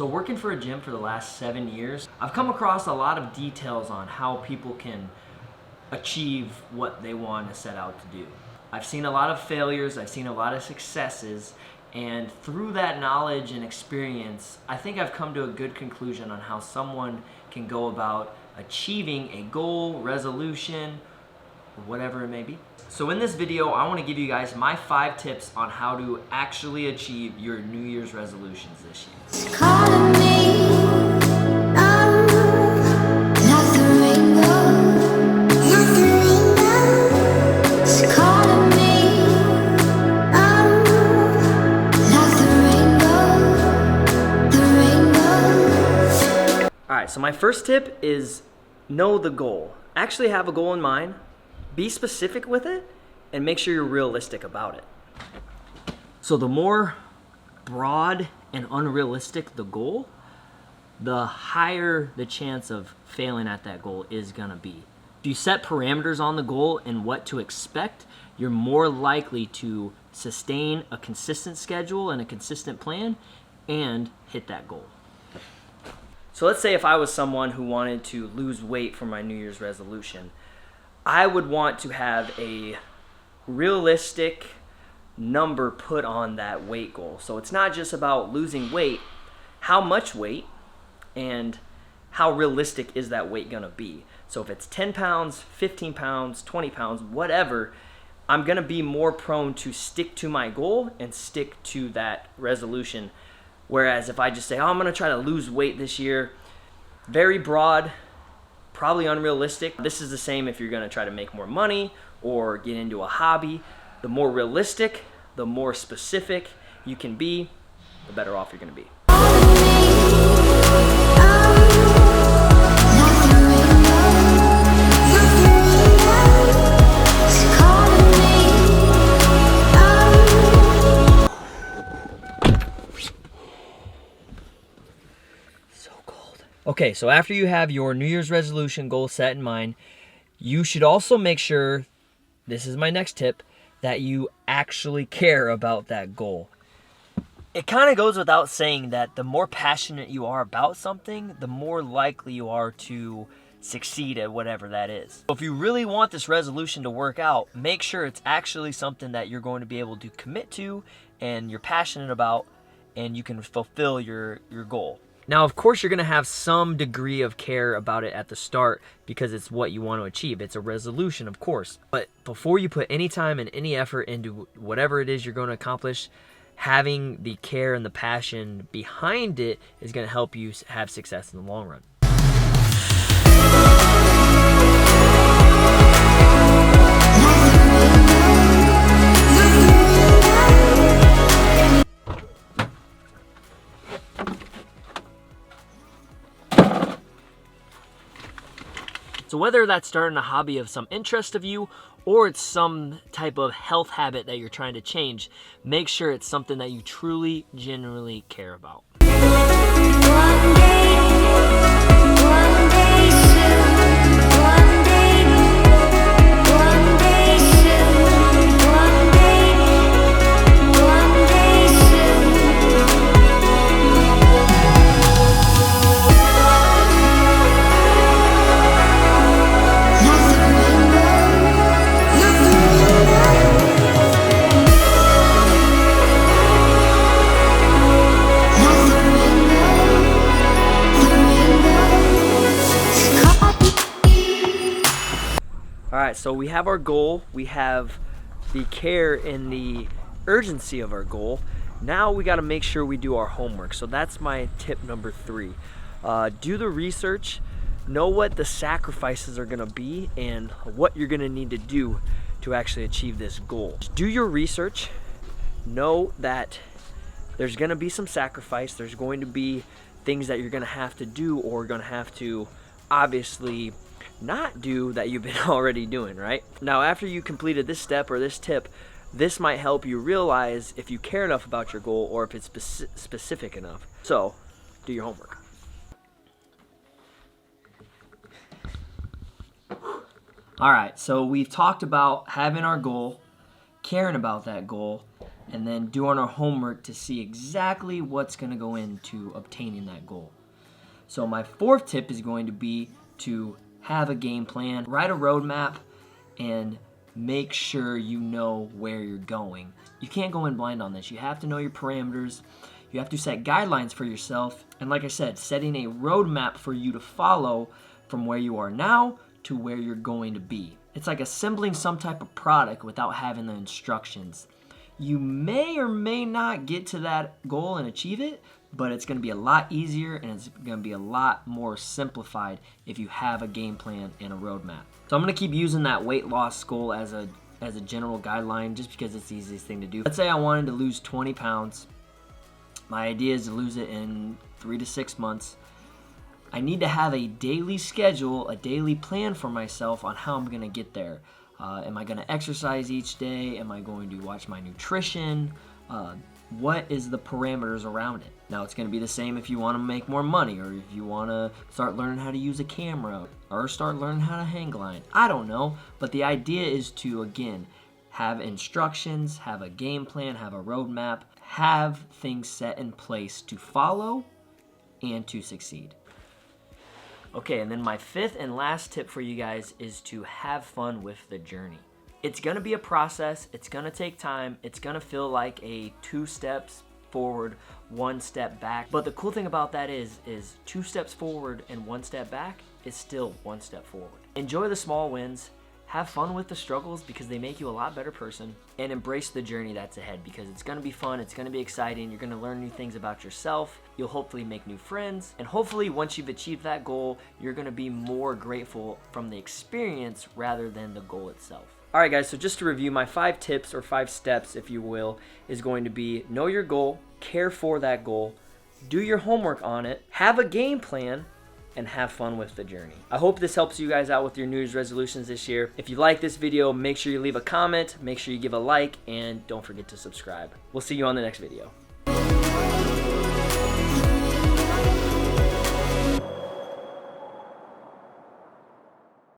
So working for a gym for the last 7 years, I've come across a lot of details on how people can achieve what they want to set out to do. I've seen a lot of failures, I've seen a lot of successes, and through that knowledge and experience, I think I've come to a good conclusion on how someone can go about achieving a goal, resolution, or whatever it may be. So in this video, I want to give you guys my 5 tips on how to actually achieve your New Year's resolutions this year. Alright, so my first tip is know the goal. Actually have a goal in mind, be specific with it, and make sure you're realistic about it. So the more broad and unrealistic the goal, the higher the chance of failing at that goal is gonna be. If you set parameters on the goal and what to expect, you're more likely to sustain a consistent schedule and a consistent plan and hit that goal. So let's say if I was someone who wanted to lose weight for my New Year's resolution, I would want to have a realistic number put on that weight goal. So it's not just about losing weight, how much weight and how realistic is that weight gonna be. So if it's 10 pounds, 15 pounds, 20 pounds, whatever, I'm gonna be more prone to stick to my goal and stick to that resolution. Whereas if I just say, oh, I'm gonna try to lose weight this year, very broad, probably unrealistic. This is the same if you're gonna try to make more money or get into a hobby. The more realistic, the more specific you can be, the better off you're gonna be. Okay, so after you have your New Year's resolution goal set in mind, you should also make sure, this is my next tip, that you actually care about that goal. It kind of goes without saying that the more passionate you are about something, the more likely you are to succeed at whatever that is. So if you really want this resolution to work out, make sure it's actually something that you're going to be able to commit to and you're passionate about and you can fulfill your goal. Now, of course, you're going to have some degree of care about it at the start because it's what you want to achieve. It's a resolution, of course. But before you put any time and any effort into whatever it is you're going to accomplish, having the care and the passion behind it is going to help you have success in the long run. So whether that's starting a hobby of some interest of you or it's some type of health habit that you're trying to change, make sure it's something that you truly, genuinely care about. Alright, so we have our goal, we have the care and the urgency of our goal. Now we got to make sure we do our homework. So that's my tip number 3. Do the research, know what the sacrifices are going to be and what you're going to need to do to actually achieve this goal. Do your research, know that there's going to be some sacrifice, there's going to be things that you're going to have to do or going to have to obviously not do that you've been already doing, right? Now, after you completed this step or this tip, this might help you realize if you care enough about your goal or if it's specific enough. So, do your homework. All right, so we've talked about having our goal, caring about that goal, and then doing our homework to see exactly what's going to go into obtaining that goal. So my fourth tip is going to be to have a game plan, write a roadmap, and make sure you know where you're going. You can't go in blind on this. You have to know your parameters. You have to set guidelines for yourself. And like I said, setting a roadmap for you to follow from where you are now to where you're going to be. It's like assembling some type of product without having the instructions. You may or may not get to that goal and achieve it, but it's going to be a lot easier and it's going to be a lot more simplified if you have a game plan and a roadmap. So I'm going to keep using that weight loss goal as a general guideline just because it's the easiest thing to do. Let's say I wanted to lose 20 pounds. My idea is to lose it in 3 to 6 months. I need to have a daily schedule, a daily plan for myself on how I'm going to get there. Am I going to exercise each day? Am I going to watch my nutrition? What is the parameters around it? Now, it's going to be the same if you want to make more money, or if you want to start learning how to use a camera, or start learning how to hang glide. I don't know, but the idea is to, again, have instructions, have a game plan, have a roadmap, have things set in place to follow and to succeed. Okay, and then my fifth and last tip for you guys is to have fun with the journey. It's gonna be a process, it's gonna take time, it's gonna feel like a 2 steps forward, 1 step back. But the cool thing about that is 2 steps forward and 1 step back is still 1 step forward. Enjoy the small wins, have fun with the struggles because they make you a lot better person, and embrace the journey that's ahead because it's gonna be fun, it's gonna be exciting, you're gonna learn new things about yourself, you'll hopefully make new friends, and hopefully once you've achieved that goal, you're gonna be more grateful from the experience rather than the goal itself. Alright guys, so just to review, my 5 tips or 5 steps, if you will, is going to be know your goal, care for that goal, do your homework on it, have a game plan, and have fun with the journey. I hope this helps you guys out with your New Year's resolutions this year. If you like this video, make sure you leave a comment, make sure you give a like, and don't forget to subscribe. We'll see you on the next video.